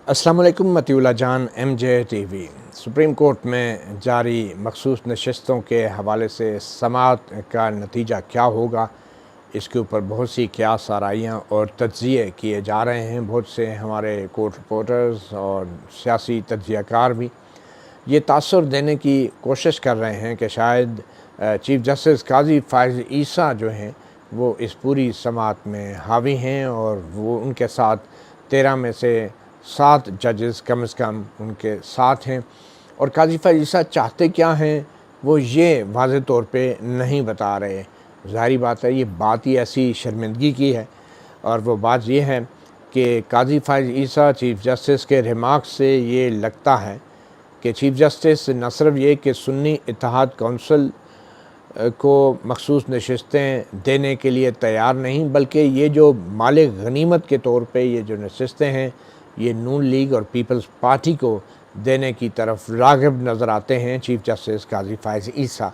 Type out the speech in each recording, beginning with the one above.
السلام علیکم Matiullah Jan M J T V. Supreme court میں جاری مخصوص نشستوں کے حوالے سے سماعت کا نتیجہ کیا ہوگا، اس کے اوپر بہت سی قیاس آرائیاں اور تجزیے کیے جا رہے ہیں۔ بہت سے ہمارے کورٹ رپورٹرز اور سیاسی تجزیہ کار بھی یہ تاثر دینے کی کوشش کر رہے ہیں کہ شاید چیف جسٹس قاضی فائز عیسیٰ جو ہیں وہ اس پوری سماعت میں حاوی ہیں، اور وہ ان کے ساتھ 13 میں سے 7 ججز کم از کم ان کے ساتھ ہیں، اور قاضی فائز عیسیٰ چاہتے کیا ہیں وہ یہ واضح طور پہ نہیں بتا رہے۔ ظاہری بات ہے، یہ بات ہی ایسی شرمندگی کی ہے، اور وہ بات یہ ہے کہ قاضی فائز عیسیٰ چیف جسٹس کے ریمارکس سے یہ لگتا ہے کہ چیف جسٹس نہ صرف یہ کہ سنی اتحاد کونسل کو مخصوص نشستیں دینے کے لیے تیار نہیں، بلکہ یہ جو مال غنیمت کے طور پہ یہ جو نشستیں ہیں یہ نون لیگ اور پیپلز پارٹی کو دینے کی طرف راغب نظر آتے ہیں چیف جسٹس قاضی فائز عیسیٰ۔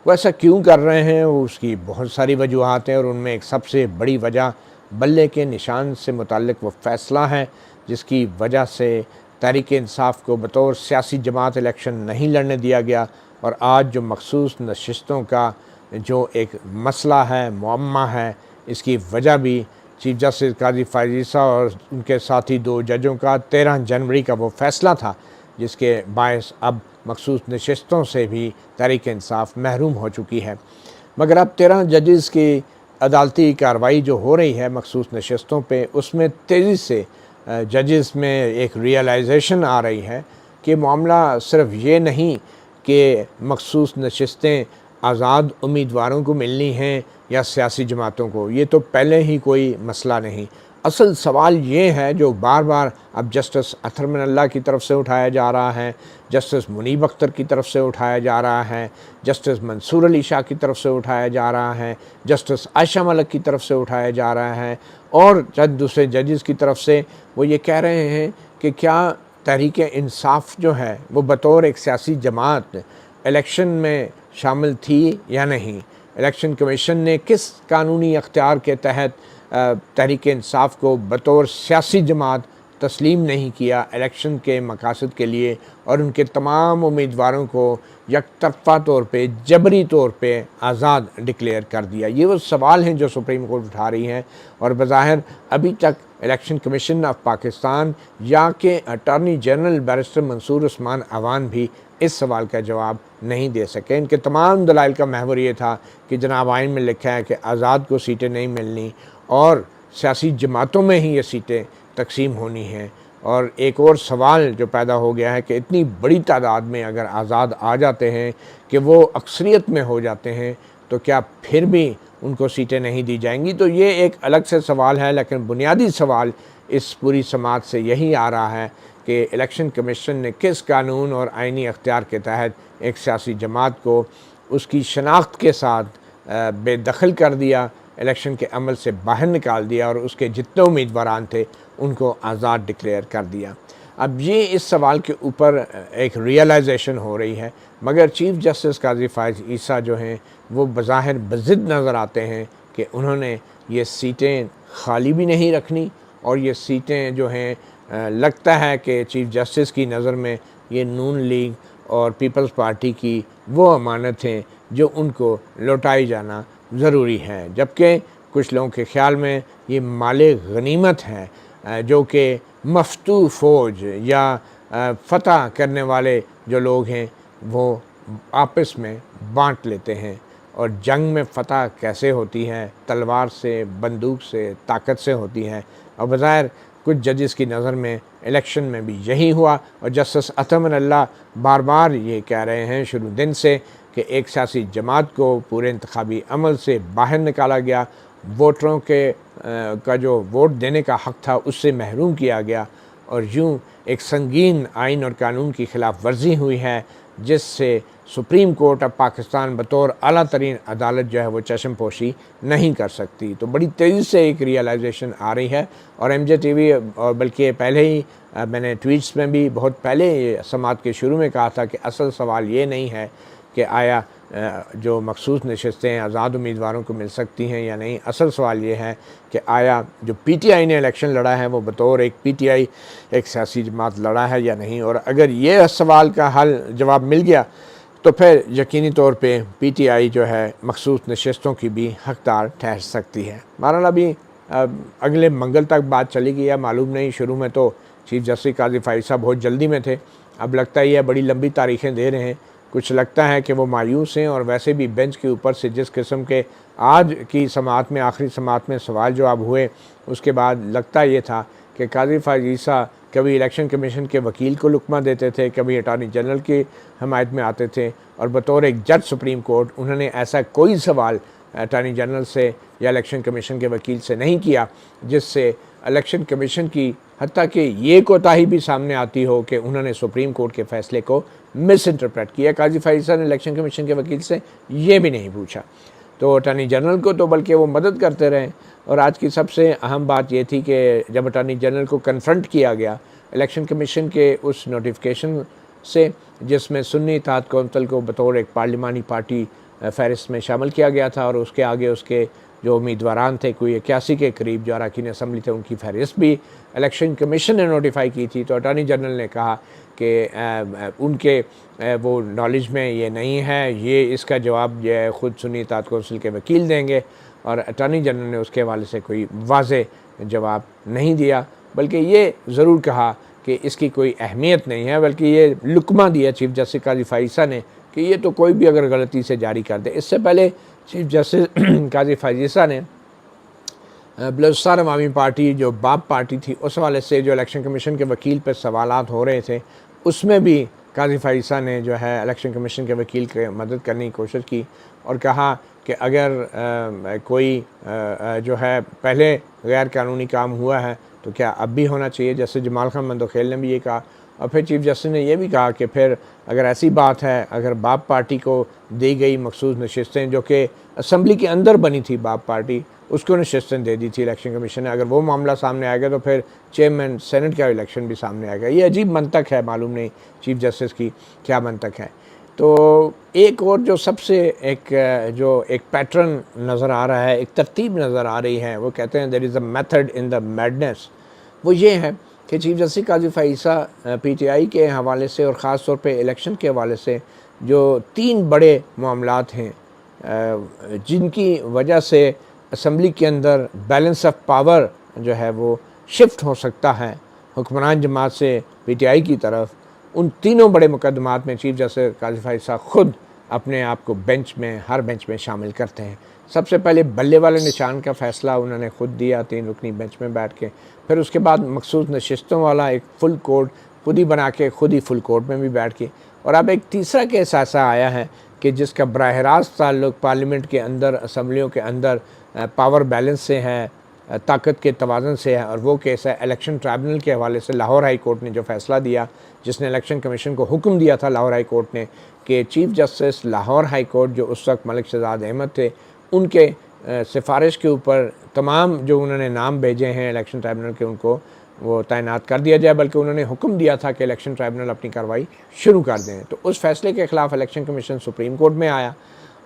وہ ایسا کیوں کر رہے ہیں، وہ اس کی بہت ساری وجوہات ہیں، اور ان میں ایک سب سے بڑی وجہ بلے کے نشان سے متعلق وہ فیصلہ ہے جس کی وجہ سے تحریک انصاف کو بطور سیاسی جماعت الیکشن نہیں لڑنے دیا گیا، اور آج جو مخصوص نشستوں کا جو ایک مسئلہ ہے، معمہ ہے، اس کی وجہ بھی چیف جسٹس قاضی فائز عیسیٰ اور ان کے ساتھی 2 ججوں کا 13 جنوری کا وہ فیصلہ تھا جس کے باعث اب مخصوص نشستوں سے بھی تحریک انصاف محروم ہو چکی ہے۔ مگر اب 13 ججز کی عدالتی کارروائی جو ہو رہی ہے مخصوص نشستوں پہ، اس میں تیزی سے ججز میں ایک ریئلائزیشن آ رہی ہے کہ معاملہ صرف یہ نہیں کہ مخصوص نشستیں آزاد امیدواروں کو ملنی ہیں یا سیاسی جماعتوں کو، یہ تو پہلے ہی کوئی مسئلہ نہیں۔ اصل سوال یہ ہے جو بار بار اب جسٹس اطہر من اللہ کی طرف سے اٹھایا جا رہا ہے، جسٹس منیب اختر کی طرف سے اٹھایا جا رہا ہے، جسٹس منصور علی شاہ کی طرف سے اٹھایا جا رہا ہے، جسٹس عائشہ ملک کی طرف سے اٹھایا جا رہا ہے، اور چند دوسرے ججز کی طرف سے وہ یہ کہہ رہے ہیں کہ کیا تحریک انصاف جو ہے وہ بطور ایک سیاسی جماعت الیکشن میں شامل تھی یا نہیں، الیکشن کمیشن نے کس قانونی اختیار کے تحت تحریک انصاف کو بطور سیاسی جماعت تسلیم نہیں کیا الیکشن کے مقاصد کے لیے، اور ان کے تمام امیدواروں کو یک طرفہ طور پہ جبری طور پہ آزاد ڈکلیئر کر دیا۔ یہ وہ سوال ہیں جو سپریم کورٹ اٹھا رہی ہے، اور بظاہر ابھی تک الیکشن کمیشن آف پاکستان یا کہ اٹارنی جنرل بیرسٹر منصور عثمان عوان بھی اس سوال کا جواب نہیں دے سکے۔ ان کے تمام دلائل کا محور یہ تھا کہ جناب آئین میں لکھا ہے کہ آزاد کو سیٹیں نہیں ملنی، اور سیاسی جماعتوں میں ہی یہ سیٹیں تقسیم ہونی ہیں۔ اور ایک اور سوال جو پیدا ہو گیا ہے کہ اتنی بڑی تعداد میں اگر آزاد آ جاتے ہیں کہ وہ اکثریت میں ہو جاتے ہیں تو کیا پھر بھی ان کو سیٹیں نہیں دی جائیں گی؟ تو یہ ایک الگ سے سوال ہے، لیکن بنیادی سوال اس پوری سماعت سے یہی آ رہا ہے کہ الیکشن کمیشن نے کس قانون اور آئینی اختیار کے تحت ایک سیاسی جماعت کو اس کی شناخت کے ساتھ بے دخل کر دیا، الیکشن کے عمل سے باہر نکال دیا، اور اس کے جتنے امیدواران تھے ان کو آزاد ڈکلیئر کر دیا۔ اب یہ اس سوال کے اوپر ایک ریئلائزیشن ہو رہی ہے، مگر چیف جسٹس قاضی فائز عیسیٰ جو ہیں وہ بظاہر بضد نظر آتے ہیں کہ انہوں نے یہ سیٹیں خالی بھی نہیں رکھنی، اور یہ سیٹیں جو ہیں لگتا ہے کہ چیف جسٹس کی نظر میں یہ نون لیگ اور پیپلز پارٹی کی وہ امانت ہیں جو ان کو لوٹائی جانا ضروری ہے، جبکہ کچھ لوگوں کے خیال میں یہ مال غنیمت ہے جو کہ مفتوح فوج یا فتح کرنے والے جو لوگ ہیں وہ آپس میں بانٹ لیتے ہیں۔ اور جنگ میں فتح کیسے ہوتی ہے؟ تلوار سے، بندوق سے، طاقت سے ہوتی ہے، اور بظاہر کچھ ججز کی نظر میں الیکشن میں بھی یہی ہوا۔ اور جسٹس اطہر من اللہ بار بار یہ کہہ رہے ہیں شروع دن سے کہ ایک سیاسی جماعت کو پورے انتخابی عمل سے باہر نکالا گیا، ووٹروں کا جو ووٹ دینے کا حق تھا اس سے محروم کیا گیا، اور یوں ایک سنگین آئین اور قانون کی خلاف ورزی ہوئی ہے جس سے سپریم کورٹ آف پاکستان بطور اعلیٰ ترین عدالت جو ہے وہ چشم پوشی نہیں کر سکتی۔ تو بڑی تیزی سے ایک ریئلائزیشن آ رہی ہے، اور ایم جے ٹی وی اور بلکہ پہلے ہی میں نے ٹویٹس میں بھی بہت پہلے سماعت کے شروع میں کہا تھا کہ اصل سوال یہ نہیں ہے کہ آیا جو مخصوص نشستیں آزاد امیدواروں کو مل سکتی ہیں یا نہیں۔ اصل سوال یہ ہے کہ آیا جو پی ٹی آئی نے الیکشن لڑا ہے وہ بطور ایک پی ٹی آئی ایک سیاسی جماعت لڑا ہے یا نہیں، اور اگر یہ سوال کا حل جواب مل گیا تو پھر یقینی طور پہ پی ٹی آئی جو ہے مخصوص نشستوں کی بھی حقدار ٹھہر سکتی ہے۔ بہرحال ابھی اگلے منگل تک بات چلی گئی ہے، معلوم نہیں، شروع میں تو چیف جسٹس قاضی فائز صاحب بہت جلدی میں تھے، اب لگتا ہی ہے بڑی لمبی تاریخیں دے رہے ہیں، کچھ لگتا ہے کہ وہ مایوس ہیں، اور ویسے بھی بینچ کے اوپر سے جس قسم کے آج کی سماعت میں آخری سماعت میں سوال جواب ہوئے، اس کے بعد لگتا یہ تھا کہ قاضی فائز عیسیٰ کبھی الیکشن کمیشن کے وکیل کو لقمہ دیتے تھے، کبھی اٹارنی جنرل کی حمایت میں آتے تھے، اور بطور ایک جج سپریم کورٹ انہوں نے ایسا کوئی سوال اٹارنی جنرل سے یا الیکشن کمیشن کے وکیل سے نہیں کیا جس سے الیکشن کمیشن کی حتیٰ کہ یہ کوتاہی بھی سامنے آتی ہو کہ انہوں نے سپریم کورٹ کے فیصلے کو مس انٹرپریٹ کیا۔ قاضی فائز صاحب نے الیکشن کمیشن کے وکیل سے یہ بھی نہیں پوچھا، تو اٹارنی جنرل کو تو بلکہ وہ مدد کرتے رہے۔ اور آج کی سب سے اہم بات یہ تھی کہ جب اٹارنی جنرل کو کنفرنٹ کیا گیا الیکشن کمیشن کے اس نوٹیفیکیشن سے جس میں سنی اتحاد کونسل کو بطور ایک پارلیمانی پارٹی فہرست میں شامل کیا گیا تھا، اور اس کے آگے اس کے جو امیدواران تھے کوئی 81 کے قریب جو اراکین اسمبلی تھے ان کی فہرست بھی الیکشن کمیشن نے نوٹیفائی کی تھی، تو اٹارنی جنرل نے کہا کہ ان کے وہ نالج میں یہ نہیں ہے، یہ اس کا جواب یہ خود سنی اتحاد کونسل کے وکیل دیں گے، اور اٹارنی جنرل نے اس کے حوالے سے کوئی واضح جواب نہیں دیا، بلکہ یہ ضرور کہا کہ اس کی کوئی اہمیت نہیں ہے، بلکہ یہ لقمہ دیا چیف جسٹس قاضی فائز صاحب نے کہ یہ تو کوئی بھی اگر غلطی سے جاری کر دے۔ اس سے پہلے چیف جسٹس قاضی فائز صاحب نے بلوچستان عوامی پارٹی جو باپ پارٹی تھی اس حوالے سے جو الیکشن کمیشن کے وکیل پہ سوالات ہو رہے تھے اس میں بھی قاضی فائز صاحب نے جو ہے الیکشن کمیشن کے وکیل کی مدد کرنے کی کوشش کی، اور کہا کہ اگر کوئی جو ہے پہلے غیر قانونی کام ہوا ہے تو کیا اب بھی ہونا چاہیے، جیسے جمال خان مندوخیل نے بھی یہ کہا، اور پھر چیف جسٹس نے یہ بھی کہا کہ پھر اگر ایسی بات ہے، اگر باپ پارٹی کو دی گئی مخصوص نشستیں جو کہ اسمبلی کے اندر بنی تھی باپ پارٹی اس کو نشستیں دے دی تھی الیکشن کمیشن نے، اگر وہ معاملہ سامنے آئے گا تو پھر چیئرمین سینٹ کا الیکشن بھی سامنے آئے گا۔ یہ عجیب منطق ہے، معلوم نہیں چیف جسٹس کی کیا منطق ہے۔ تو ایک اور جو سب سے ایک پیٹرن نظر آ رہا ہے، ایک ترتیب نظر آ رہی ہے، وہ کہتے ہیں there is a method in the madness، وہ یہ ہے کہ چیف جسٹس قاضی فائز صاحب پی ٹی آئی کے حوالے سے اور خاص طور پہ الیکشن کے حوالے سے جو 3 بڑے معاملات ہیں جن کی وجہ سے اسمبلی کے اندر بیلنس آف پاور جو ہے وہ شفٹ ہو سکتا ہے حکمران جماعت سے پی ٹی آئی کی طرف، ان تینوں بڑے مقدمات میں چیف جسٹس قاضی فائز صاحب خود اپنے آپ کو ہر بینچ میں شامل کرتے ہیں۔ سب سے پہلے بلے والے نشان کا فیصلہ انہوں نے خود دیا 3 رکنی بینچ میں بیٹھ کے، پھر اس کے بعد مخصوص نشستوں والا ایک فل کورٹ خود ہی بنا کے خود ہی فل کورٹ میں بھی بیٹھ کے، اور اب ایک تیسرا کیس ایسا آیا ہے کہ جس کا براہ راست تعلق پارلیمنٹ کے اندر اسمبلیوں کے اندر پاور بیلنس سے ہے، طاقت کے توازن سے ہے، اور وہ کیس ہے الیکشن ٹرائبونل کے حوالے سے لاہور ہائی کورٹ نے جو فیصلہ دیا، جس نے الیکشن کمیشن کو حکم دیا تھا لاہور ہائی کورٹ نے کہ chief justice Lahore high court جو اس وقت ملک شہزاد احمد تھے ان کے سفارش کے اوپر تمام جو انہوں نے نام بھیجے ہیں الیکشن ٹرائبونل کے ان کو وہ تعینات کر دیا جائے، بلکہ انہوں نے حکم دیا تھا کہ الیکشن ٹرائبونل اپنی کارروائی شروع کر دیں۔ تو اس فیصلے کے خلاف الیکشن کمیشن سپریم کورٹ میں آیا،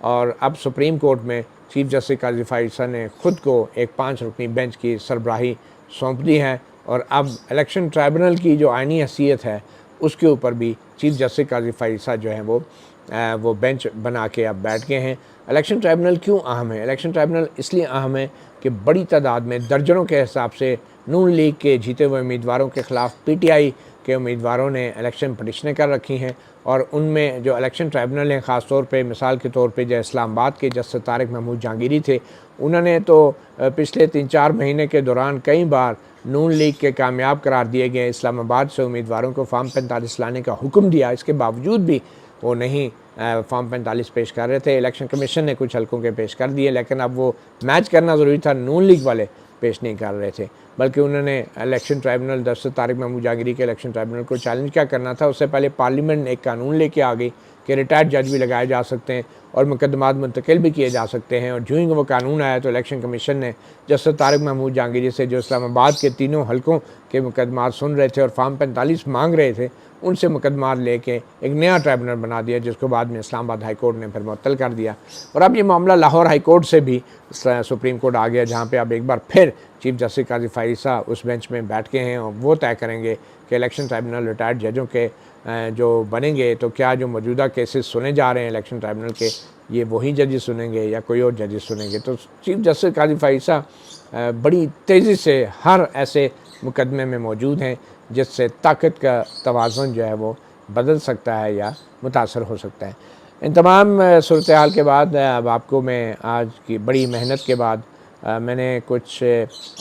اور اب سپریم کورٹ میں چیف جسٹس قاضی فائز صاحب نے خود کو ایک 5 رکنی بینچ کی سربراہی سونپ دی ہے، اور اب الیکشن ٹرائبونل کی جو آئینی حیثیت ہے اس کے اوپر بھی چیف جسٹس قاضی فائز صاحب جو ہیں وہ بینچ بنا کے اب بیٹھ گئے ہیں۔ الیکشن ٹرائبونل کیوں اہم ہے؟ الیکشن ٹرائبونل اس لیے اہم ہے کہ بڑی تعداد میں درجنوں کے حساب سے نون لیگ کے جیتے ہوئے امیدواروں کے خلاف پی ٹی آئی کے امیدواروں نے الیکشن پٹیشنیں کر رکھی ہیں، اور ان میں جو الیکشن ٹرائبونل ہیں خاص طور پہ مثال کے طور پہ جو اسلام آباد کے جسٹس طارق محمود جہانگیری تھے، انہوں نے تو پچھلے 3-4 مہینے کے دوران کئی بار نون لیگ کے کامیاب قرار دیے گئے اسلام آباد سے امیدواروں کو فارم 45 لانے کا حکم دیا، اس کے باوجود بھی وہ نہیں فارم 45 پیش کر رہے تھے۔ الیکشن کمیشن نے کچھ حلقوں کے پیش کر دیے، لیکن اب وہ میچ کرنا ضروری تھا، نون لیگ والے پیش نہیں کر رہے تھے۔ بلکہ انہوں نے الیکشن ٹرائبونل دفتر طارق محمود جہانگیری کے الیکشن ٹرائبونل کو چیلنج کیا کرنا تھا، اس سے پہلے پارلیمنٹ ایک قانون لے کے آ گئی کہ ریٹائرڈ جج بھی لگائے جا سکتے ہیں اور مقدمات منتقل بھی کیے جا سکتے ہیں، اور جو ہی وہ قانون آیا تو الیکشن کمیشن نے جسٹس طارق محمود جہانگیری سے، جو اسلام آباد کے تینوں حلقوں کے مقدمات سن رہے تھے اور فارم 45 مانگ رہے تھے، ان سے مقدمات لے کے ایک نیا ٹرائبونل بنا دیا، جس کو بعد میں اسلام آباد ہائی کورٹ نے پھر معطل کر دیا۔ اور اب یہ معاملہ لاہور ہائی کورٹ سے بھی سپریم کورٹ آ گیا، جہاں پہ اب ایک بار پھر چیف جسٹس قاضی فائزہ اس بینچ میں بیٹھ کے ہیں اور وہ طے کریں گے کہ الیکشن ٹرائبونل ریٹائرڈ ججوں کے جو بنیں گے تو کیا جو موجودہ کیسز سنے جا رہے ہیں الیکشن ٹرائبونل کے، یہ وہی ججز سنیں گے یا کوئی اور ججز سنیں گے۔ تو چیف جسٹس قاضی فائزہ بڑی تیزی سے ہر ایسے مقدمے میں موجود ہیں جس سے طاقت کا توازن جو ہے وہ بدل سکتا ہے یا متاثر ہو سکتا ہے۔ ان تمام صورتحال کے بعد اب آپ کو میں آج کی بڑی محنت کے بعد میں نے کچھ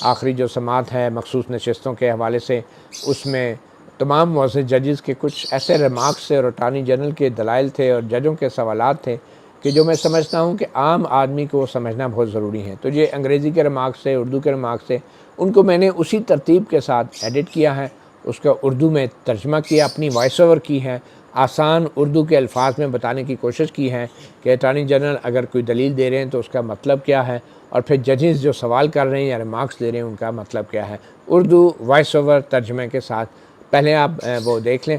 آخری جو سماعت ہے مخصوص نشستوں کے حوالے سے، اس میں تمام معزز ججز کے کچھ ایسے ریمارکس تھے اور اٹارنی جنرل کے دلائل تھے اور ججوں کے سوالات تھے کہ جو میں سمجھتا ہوں کہ عام آدمی کو سمجھنا بہت ضروری ہے۔ تو یہ انگریزی کے ریمارکس تھے، اردو کے ریمارکس تھے، ان کو میں نے اسی ترتیب کے ساتھ ایڈٹ کیا ہے، اس کا اردو میں ترجمہ کیا، اپنی وائس اوور کی ہے، آسان اردو کے الفاظ میں بتانے کی کوشش کی ہے کہ اٹارنی جنرل اگر کوئی دلیل دے رہے ہیں تو اس کا مطلب کیا ہے، اور پھر ججز جو سوال کر رہے ہیں یا ریمارکس دے رہے ہیں ان کا مطلب کیا ہے، اردو وائس اوور ترجمے کے ساتھ۔ پہلے آپ وہ دیکھ لیں،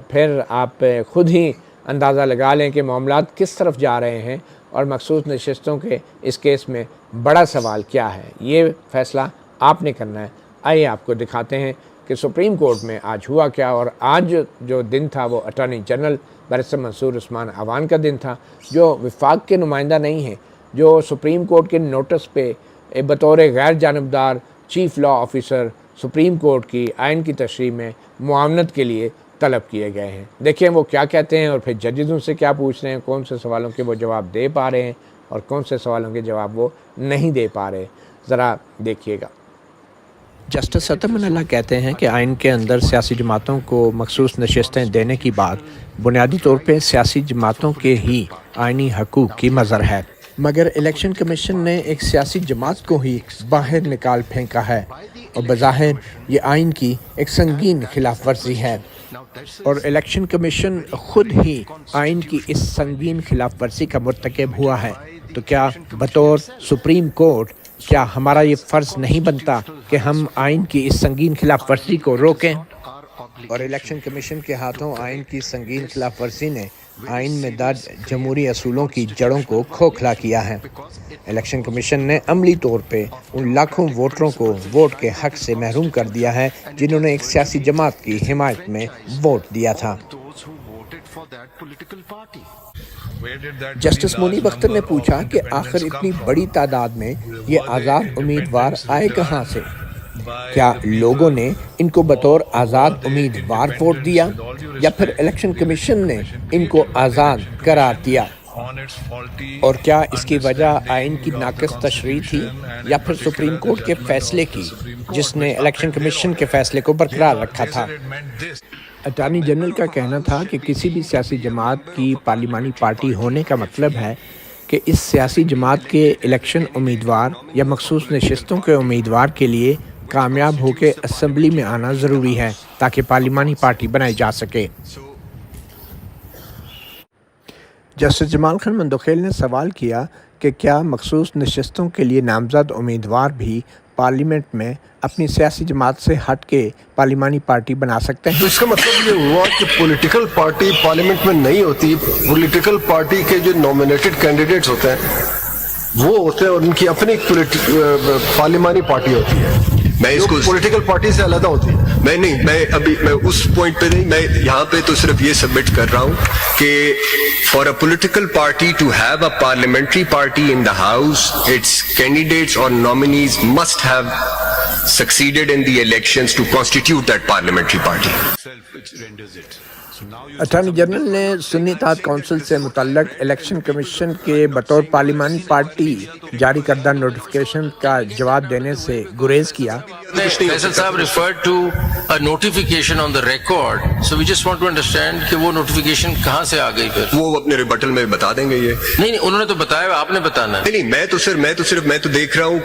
پھر آپ خود ہی اندازہ لگا لیں کہ معاملات کس طرف جا رہے ہیں اور مخصوص نشستوں کے اس کیس میں بڑا سوال کیا ہے، یہ فیصلہ آپ نے کرنا ہے۔ آئیے آپ کو دکھاتے ہیں کہ سپریم کورٹ میں آج ہوا کیا، اور آج جو دن تھا وہ اٹارنی جنرل بیرسٹر منصور عثمان اعوان کا دن تھا، جو وفاق کے نمائندہ نہیں ہیں، جو سپریم کورٹ کے نوٹس پہ بطور غیر جانبدار چیف لا آفیسر سپریم کورٹ کی آئین کی تشریح میں معاونت کے لیے طلب کیے گئے ہیں۔ دیکھیں وہ کیا کہتے ہیں اور پھر ججز ان سے کیا پوچھ رہے ہیں، کون سے سوالوں کے وہ جواب دے پا رہے ہیں اور کون سے سوالوں کے جواب وہ نہیں دے پا رہے، ذرا دیکھیے گا۔ جسٹس ستم اللہ کہتے ہیں کہ آئین کے اندر سیاسی جماعتوں کو مخصوص نشستیں دینے کی بات بنیادی طور پہ سیاسی جماعتوں کے ہی آئینی حقوق کی مظہر ہے، مگر الیکشن کمیشن نے ایک سیاسی جماعت کو ہی باہر نکال پھینکا ہے اور بظاہر یہ آئین کی ایک سنگین خلاف ورزی ہے، اور الیکشن کمیشن خود ہی آئین کی اس سنگین خلاف ورزی کا مرتکب ہوا ہے۔ تو کیا بطور سپریم کورٹ کیا ہمارا یہ فرض نہیں بنتا کہ ہم آئین کی اس سنگین خلاف ورزی کو روکیں؟ اور الیکشن کمیشن کے ہاتھوں آئین کی سنگین خلاف ورزی نے آئین میں درج جمہوری اصولوں کی جڑوں کو کھوکھلا کیا ہے۔ الیکشن کمیشن نے عملی طور پہ ان لاکھوں ووٹروں کو ووٹ کے حق سے محروم کر دیا ہے جنہوں نے ایک سیاسی جماعت کی حمایت میں ووٹ دیا تھا۔ جسٹس منیب اختر نے پوچھا کہ آخر اتنی بڑی تعداد میں یہ آزاد امیدوار آئے کہاں سے؟ کیا لوگوں نے ان کو بطور آزاد امیدوار ووٹ دیا یا پھر الیکشن کمیشن نے ان کو آزاد قرار دیا؟ اور کیا اس کی وجہ آئین کی ناقص تشریح تھی یا پھر سپریم کورٹ کے فیصلے کی جس نے الیکشن کمیشن کے فیصلے کو برقرار رکھا تھا؟ اٹارنی جنرل کا کہنا تھا کہ کسی بھی سیاسی جماعت کی پارلیمانی پارٹی ہونے کا مطلب ہے کہ اس سیاسی جماعت کے الیکشن امیدوار یا مخصوص نشستوں کے امیدوار کے لیے کامیاب ہو کے اسمبلی میں آنا ضروری ہے تاکہ پارلیمانی پارٹی بنائی جا سکے۔ جسٹس جمال خان مندوخیل نے سوال کیا کہ کیا مخصوص نشستوں کے لیے نامزد امیدوار بھی پارلیمنٹ میں اپنی سیاسی جماعت سے ہٹ کے پارلیمانی پارٹی بنا سکتے ہیں؟ تو اس کا مطلب یہ ہوا کہ پولیٹیکل پارٹی پارلیمنٹ میں نہیں ہوتی، پولیٹیکل پارٹی کے جو نامینیٹڈ کینڈیڈیٹس ہوتے ہیں وہ ہوتے ہیں اور ان کی اپنی پارلیمانی پارٹی ہوتی ہے، میں اس کو پولیٹیکل پارٹی سے علیحدہ ہوتی ہے۔ میں اس پوائنٹ پہ نہیں، میں یہاں پہ تو صرف یہ سبمٹ کر رہا ہوں کہ for a political party to have a parliamentary party in the house its candidates اور nominees must have succeeded in the elections to constitute that parliamentary party. Attorney general نے سنی اتحاد کونسل سے متعلق الیکشن کمیشن کے بطور پارلیمانی party جاری کردہ نوٹیفیکیشن کا جواب دینے سے گریز کیا۔ فیصل صاحب referred to a notification on the record, so we just want to understand کہ وہ نوٹیفیکیشن کہاں سے آ گئی پھر؟ وہ اپنے ریبٹل میں بتا دیں گے یہ۔ نہیں انہوں نے تو بتایا، آپ نے بتانا ہے۔ نہیں میں تو دیکھ رہا ہوں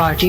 party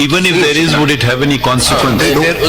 Even if there is, would it have any consequence?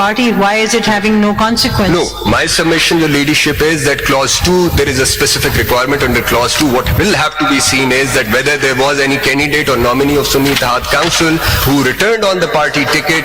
party. Why is it having no consequence? No, my submission, your leadership, is that clause 2, there is a specific requirement under clause 2. What will have to be seen is that whether there was any candidate or nominee of Sunni Ittihad Council who returned on the party ticket.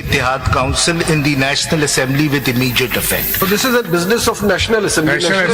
Ittihad Council in the National Assembly with immediate effect. So this is a business of National Assembly.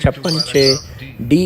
56(6)D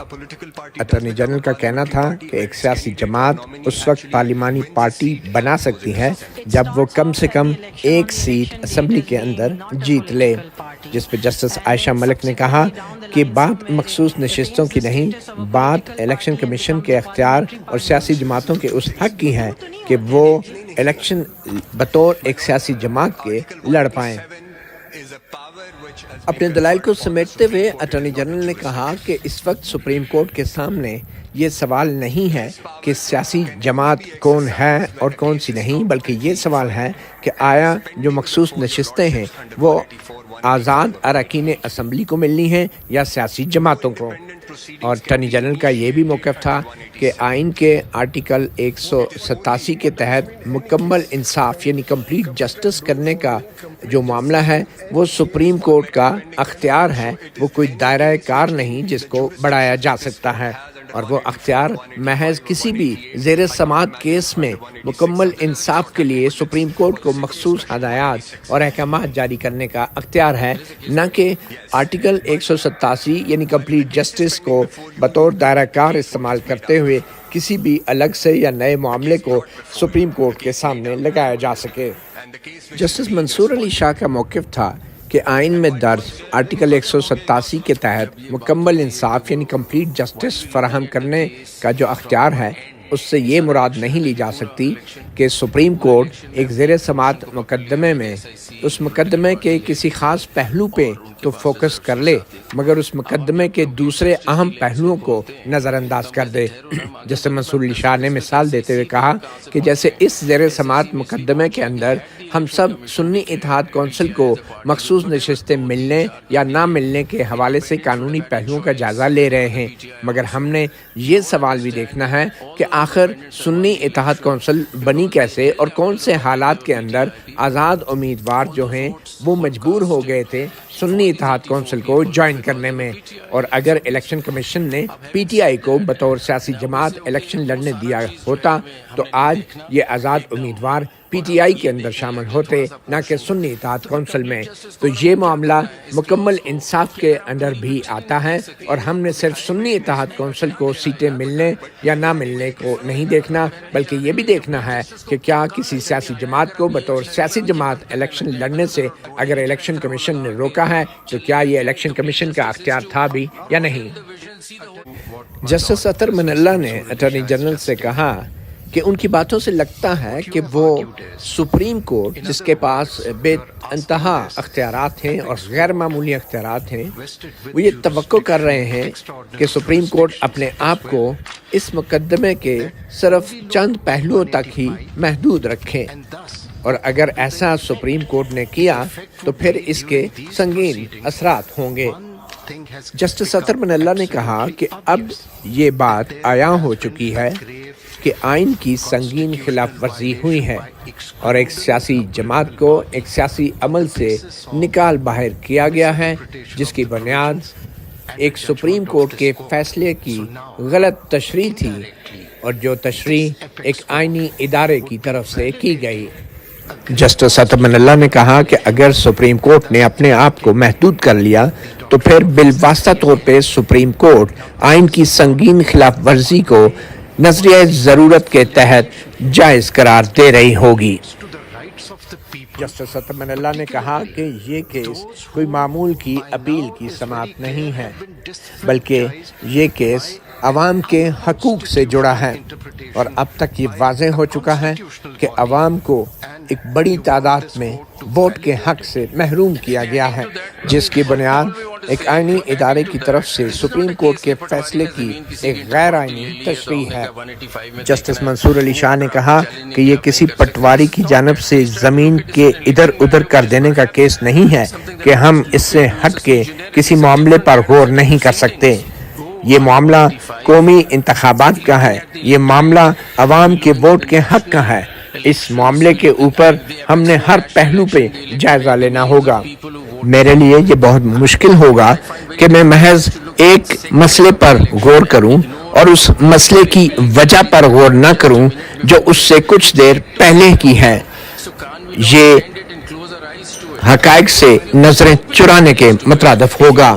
attorney general کا کہنا تھا کہ ایک سیاسی جماعت اس وقت پارلیمانی party بنا سکتی ہے جب وہ کم سے کم ایک سیٹ اسمبلی کے اندر جیت لے، جس پہ جسٹس عائشہ ملک نے کہا کہ بات مخصوص نشستوں کی نہیں، بات الیکشن کمیشن کے اختیار اور سیاسی جماعتوں کے اس حق کی ہے کہ وہ الیکشن بطور ایک سیاسی جماعت کے لڑ پائیں۔ اپنے دلائل کو سمیٹتے ہوئے اٹارنی جنرل نے کہا کہ اس وقت سپریم کورٹ کے سامنے یہ سوال نہیں ہے کہ سیاسی جماعت کون ہے اور کون سی نہیں، بلکہ یہ سوال ہے کہ آیا جو مخصوص نشستیں ہیں وہ آزاد اراکین اسمبلی کو ملنی ہیں یا سیاسی جماعتوں کو۔ اور اٹارنی جنرل کا یہ بھی موقف تھا کہ آئین کے آرٹیکل 187 کے تحت مکمل انصاف یعنی کمپلیٹ جسٹس کرنے کا جو معاملہ ہے وہ سپریم کورٹ کا اختیار ہے، وہ کوئی دائرہ کار نہیں جس کو بڑھایا جا سکتا ہے، اور وہ اختیار محض کسی بھی زیر سماعت کیس میں مکمل انصاف کے لیے سپریم کورٹ کو مخصوص ہدایات اور احکامات جاری کرنے کا اختیار ہے، نہ کہ آرٹیکل 187 یعنی کمپلیٹ جسٹس کو بطور دائرہ کار استعمال کرتے ہوئے کسی بھی الگ سے یا نئے معاملے کو سپریم کورٹ کے سامنے لگایا جا سکے۔ جسٹس منصور علی شاہ کا موقف تھا کہ آئین میں درج آرٹیکل 187 کے تحت مکمل انصاف یعنی کمپلیٹ جسٹس فراہم کرنے کا جو اختیار ہے اس سے یہ مراد نہیں لی جا سکتی کہ سپریم کورٹ ایک زیر سماعت مقدمے میں اس مقدمے کے کسی خاص پہلو پہ تو فوکس کر لے مگر اس مقدمے کے دوسرے اہم پہلوؤں کو نظر انداز کر دے۔ جس سے منصور علی شاہ نے مثال دیتے ہوئے کہا کہ جیسے اس زیر سماعت مقدمے کے اندر ہم سب سنی اتحاد کونسل کو مخصوص نشستیں ملنے یا نہ ملنے کے حوالے سے قانونی پہلوؤں کا جائزہ لے رہے ہیں، مگر ہم نے یہ سوال بھی دیکھنا ہے کہ آخر سنی اتحاد کونسل بنی کیسے اور کون سے حالات کے اندر آزاد امیدوار جو ہیں وہ مجبور ہو گئے تھے سنی اتحاد کونسل کو جوائن کرنے میں، اور اگر الیکشن کمیشن نے پی ٹی آئی کو بطور سیاسی جماعت الیکشن لڑنے دیا ہوتا تو آج یہ آزاد امیدوار پی ٹی آئی کے اندر شامل ہوتے نہ کہ سنی اتحاد کونسل میں۔ تو یہ معاملہ مکمل انصاف کے اندر بھی آتا ہے، اور ہم نے صرف سنی اتحاد کونسل کو سیٹیں ملنے یا نہ ملنے کو نہیں دیکھنا، بلکہ یہ بھی دیکھنا ہے کہ کیا کسی سیاسی جماعت کو بطور سیاسی جماعت الیکشن لڑنے سے اگر الیکشن کمیشن نے روکا ہے تو کیا یہ الیکشن کمیشن کا اختیار تھا بھی یا نہیں۔ جسٹس اطہر من اللہ نے اٹارنی جنرل سے کہا کہ ان کی باتوں سے لگتا ہے کہ وہ سپریم کورٹ جس کے پاس بے انتہا اختیارات ہیں اور غیر معمولی اختیارات ہیں، وہ یہ توقع کر رہے ہیں کہ سپریم کورٹ اپنے آپ کو اس مقدمے کے صرف چند پہلوؤں تک ہی محدود رکھیں، اور اگر ایسا سپریم کورٹ نے کیا تو پھر اس کے سنگین اثرات ہوں گے۔ جسٹس اطہر من اللہ نے کہا کہ اب یہ بات عیاں ہو چکی ہے کہ آئین کی سنگین خلاف ورزی ہوئی ہے اور ایک سیاسی جماعت کو ایک سیاسی عمل سے نکال باہر کیا گیا ہے، جس کی بنیاد ایک سپریم کورٹ کے فیصلے کی غلط تشریح تھی، اور جو تشریح ایک آئینی ادارے کی طرف سے کی گئی۔ جسٹس اطہر من اللہ نے کہا کہ اگر سپریم کورٹ نے اپنے آپ کو محدود کر لیا تو پھر بالواسطہ طور پہ سپریم کورٹ آئین کی سنگین خلاف ورزی کو نظریہ ضرورت کے تحت جائز قرار دے رہی ہوگی۔ جسٹس اطہر من اللہ نے کہا کہ یہ کیس کوئی معمول کی اپیل کی سماعت نہیں ہے، بلکہ یہ کیس عوام کے حقوق سے جڑا ہے، اور اب تک یہ واضح ہو چکا ہے کہ عوام کو ایک بڑی تعداد میں ووٹ کے حق سے محروم کیا گیا ہے، جس کی بنیاد ایک آئینی ادارے کی طرف سے سپریم کورٹ کے فیصلے کی ایک غیر آئینی تشریح ہے۔ جسٹس منصور علی شاہ نے کہا کہ یہ کسی پٹواری کی جانب سے زمین کے ادھر ادھر کر دینے کا کیس نہیں ہے کہ ہم اس سے ہٹ کے کسی معاملے پر غور نہیں کر سکتے۔ یہ معاملہ قومی انتخابات کا ہے، یہ معاملہ عوام کے ووٹ کے حق کا ہے۔ اس معاملے کے اوپر ہم نے ہر پہلو پہ جائزہ لینا ہوگا۔ میرے لیے یہ بہت مشکل ہوگا کہ میں محض ایک مسئلے پر غور کروں اور اس مسئلے کی وجہ پر غور نہ کروں جو اس سے کچھ دیر پہلے کی ہے۔ یہ حقائق سے نظریں چرانے کے مترادف ہوگا۔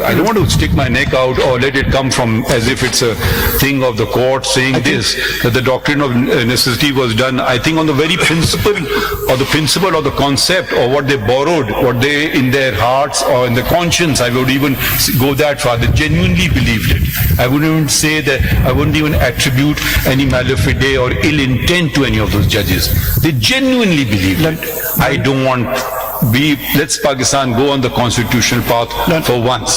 I don't want to stick my neck out or let it come from as if it's a thing of the court saying this, that the doctrine of necessity was done. I think on the very principle or the concept or what they borrowed, what they in their hearts or in their conscience, I would even go that far. They genuinely believed it. I wouldn't even say that, I wouldn't even attribute any malafide or ill intent to any of those judges. They genuinely believed it. I don't want let's Pakistan go on the constitutional path for once.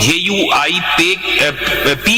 JUIP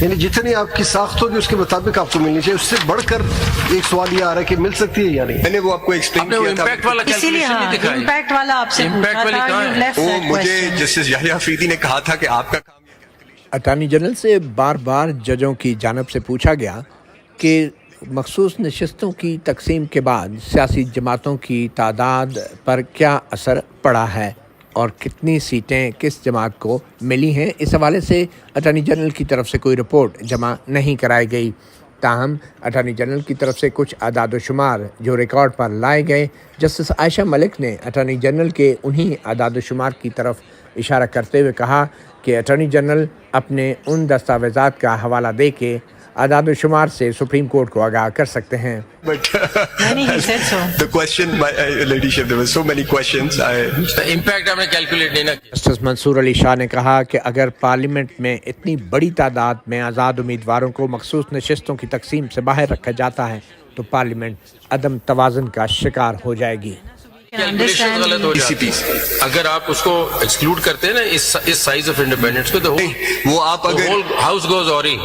یعنی جتنی آپ کی ساخت ہوگی اس کے مطابق آپ کو ملنی چاہیے. اس سے بڑھ کر ایک سوال یہ آ رہا ہے کہ مل سکتی ہے یا نہیں. میں نے وہ آپ کو ایکسپلین آپ نے وہ کیا تھا. امپیکٹ والا اسی لیے کیلکولیشن نہیں دکھائی. امپیکٹ والا آپ سے Impact والی کہاں ہے؟ وہ مجھے جسٹس یحییٰ افریدی نے کہا تھا کہ آپ کا کام اٹارنی جنرل سے بار بار ججوں کی جانب سے پوچھا گیا کہ مخصوص نشستوں کی تقسیم کے بعد سیاسی جماعتوں کی تعداد پر کیا اثر پڑا ہے اور کتنی سیٹیں کس جماعت کو ملی ہیں. اس حوالے سے اٹارنی جنرل کی طرف سے کوئی رپورٹ جمع نہیں کرائی گئی. تاہم اٹارنی جنرل کی طرف سے کچھ اعداد و شمار جو ریکارڈ پر لائے گئے. جسٹس عائشہ ملک نے اٹارنی جنرل کے انہی اعداد و شمار کی طرف اشارہ کرتے ہوئے کہا کہ اٹارنی جنرل اپنے ان دستاویزات کا حوالہ دے کے اعداد و شمار سے سپریم کورٹ کو آگاہ کر سکتے ہیں. But he said so. the question, my ladyship, there were so many questions. Impact آپ نے کیلکولیٹ نہیں نہ کیا. جسٹس منصور علی شاہ نے کہا کہ اگر پارلیمنٹ میں اتنی بڑی تعداد میں آزاد امیدواروں کو مخصوص نشستوں کی تقسیم سے باہر رکھا جاتا ہے تو پارلیمنٹ عدم توازن کا شکار ہو جائے گی. کیلکولیشن غلط ہو جاتی ہے. اگر آپ اس کو ایکسکلوڈ کرتے ہیں نا اس سائز آف انڈیپینڈنس کو تو وہ آپ اگر ہاؤس گوز اوری.